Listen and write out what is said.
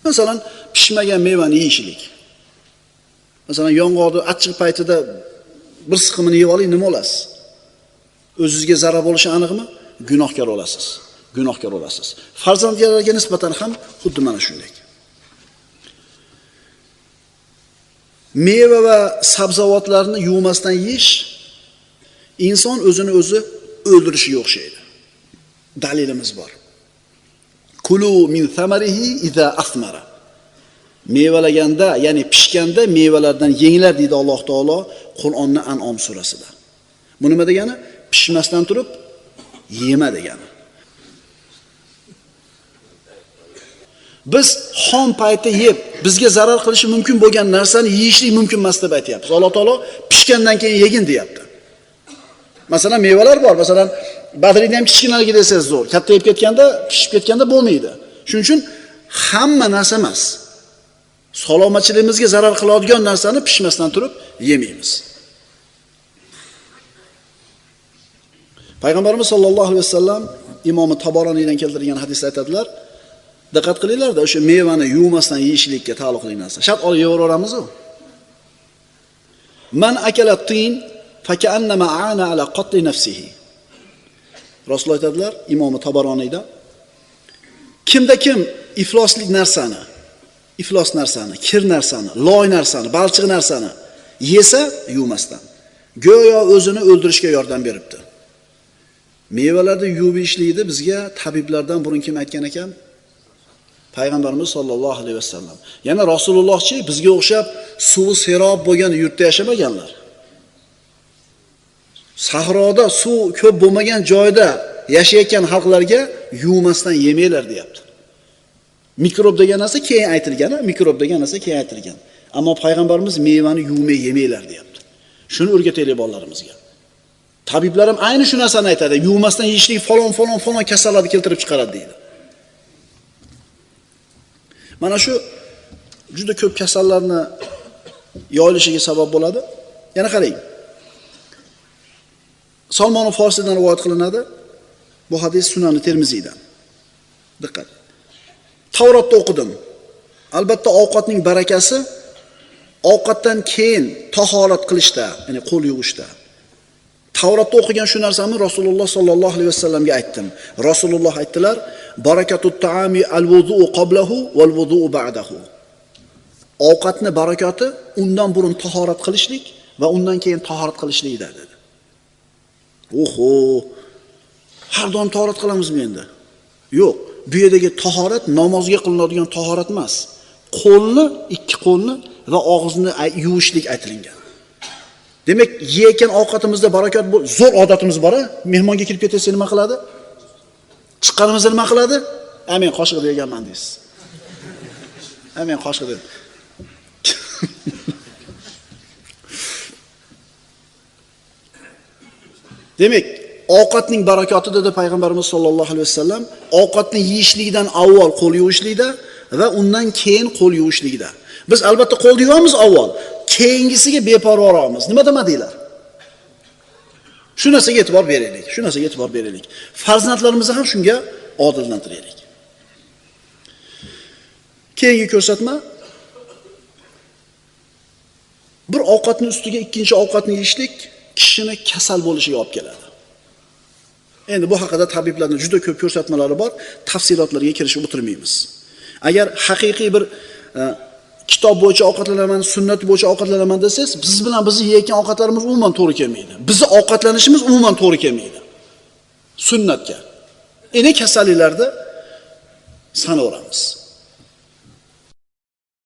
Masalan, pishmagan mevani yeyishlik. Masalan, yong'oqni achchiq paytida bir siqimini yeb oling, nima olasiz? O'zingizga zarar bo'lishi aniqmi? Gunohkor olasiz. Gunohkor olasiz. Farzandlarga nisbatan ham xuddi mana shunday. Meva va sabzavotlarni yuvmasdan yeyish inson o'zini o'zi o'ldirishiga o'xshaydi. Dalilimiz bor. Kulu min thamarihi iza asmara. Mevalaganda, ya'ni pishganda mevalardan yenglar deydi Alloh taolo Qur'onning An'om surasida. Bu nima degani? Pishmasdan turib yema degani. Biz xom paytda yeb, bizga zarar qilishi mumkin bo'lgan narsani yeyishlik mumkin emas deb aytyapmiz. Alloh taolo pishgandan keyin yegin deyapti. Masalan, mevalar bor. Masalan, badringni ham kichkinaligi desangiz zo'r. Katta yeb ketganda, pishib ketganda bo'lmaydi. Shuning uchun hamma narsa emas. Salomatchiligimizga zarar qiladigan narsani pishmasdan turib yemaymiz. Payg'ambarimiz sollallohu alayhi vasallam Imom Taboroniydan keltirgan hadisda aytadilar. Diqqat qilinglar-da, o'sha mevani yuvmasdan yeyishlikka taalluqli narsa. Shart olib yeyaveraveramiz-ku. Man akala tin fa ka'annama aana ala qatli nafsihi. Rasululloh aytadilar, Imom Taboroniyda kimda kim iflos narsani, kir narsani, loy narsani, balchiq narsani yesa yuvmasdan, go'yo o'zini o'ldirishga yordam beribdi. Mevalarni yuvib yeyishlikni bizga tabiblardan burun kim aytgan ekan? Payg'ambarimiz sollallohu alayhi vasallam. Yana Rasulullohchi bizga o'xshab suvi serob bo'lgan yurtda yashamaganlar. Sahroda suv ko'p bo'lmagan joyda yashayotgan xalqlarga yuvmasdan yemanglar deyapti. Mikrob degan narsa keyin aytilgan, Ammo payg'ambarimiz mevani yuvmay yemanglar deyapti. Shuni o'rgataylik bolalarimizga. Tabiblar ham ayni shu narsani aytadi. Yuvmasdan yeyishlik falon kasallarni keltirib chiqaradi deydi. Mana shu juda ko'p kasallarni yoyilishiga sabab bo'ladi. Yana qarang. Salmon Forsiydan rivoyat qilinadi. Bu hadis Sunan Termiziydan. Diqqat. Tavrotda o'qidim. Albatta ovqatning barakasi ovqatdan keyin tahorat qilishda, ya'ni qo'l yuvishda. Tavrotda o'qigan shu narsani Rasululloh sollallohu alayhi vasallamga aytdim. Rasululloh aytdilar: "Barakatut ta'ami al-wudu'u qablahu wal-wudu'u ba'dahu." Ovqatni barakati undan burun tahorat qilishlik va undan keyin tahorat qilishlik dedi. Oho! Har doim tahorat qilamizmi endi? Yo'q. Bu yerdagi tahorat namozga qilinadigan tahorat emas. Qo'lni, ikki qo'lni va og'izni yuvishlik aytilgan. Demak, yeyotgan ovqatimizda barakat zo'r odatimiz bor-a? Mehmonga kirib ketsa nima qiladi? Chiqqanimizda nima qiladi? Men qoshiqda yeganman deysiz. Men qoshiqda. Demak, ovqatning barakati dedi payg'ambarimiz sollallohu alayhi vasallam, ovqatni yeyishlikdan avval qo'l yuvishlikda va undan keyin qo'l yuvishlikda. Biz albatta qo'l yuvamiz avval, keyingisiga beparvomiz. Nima demadinglar? Shu narsaga e'tibor beraylik. Farzandlarimizni ham shunga odillantiraylik. Keyingi ko'rsatma bir ovqatning ustiga ikkinchi ovqatni yeyishlik kishini kasal bo'lishiga olib keladi. Endi bu haqida tabiblarning juda ko'p ko'rsatmalari bor, tafsilotlarga kirishib o'tirmaymiz. Agar haqiqiy bir kitob bo'yicha ovqatlanaman, sunnat bo'yicha ovqatlanaman desangiz, biz bilan bizni yeyotgan ovqatlarimiz umuman to'g'ri kelmaydi. Bizni ovqatlanishimiz umuman to'g'ri kelmaydi. Sunnatga. Endi kasalliklarda sanaveramiz.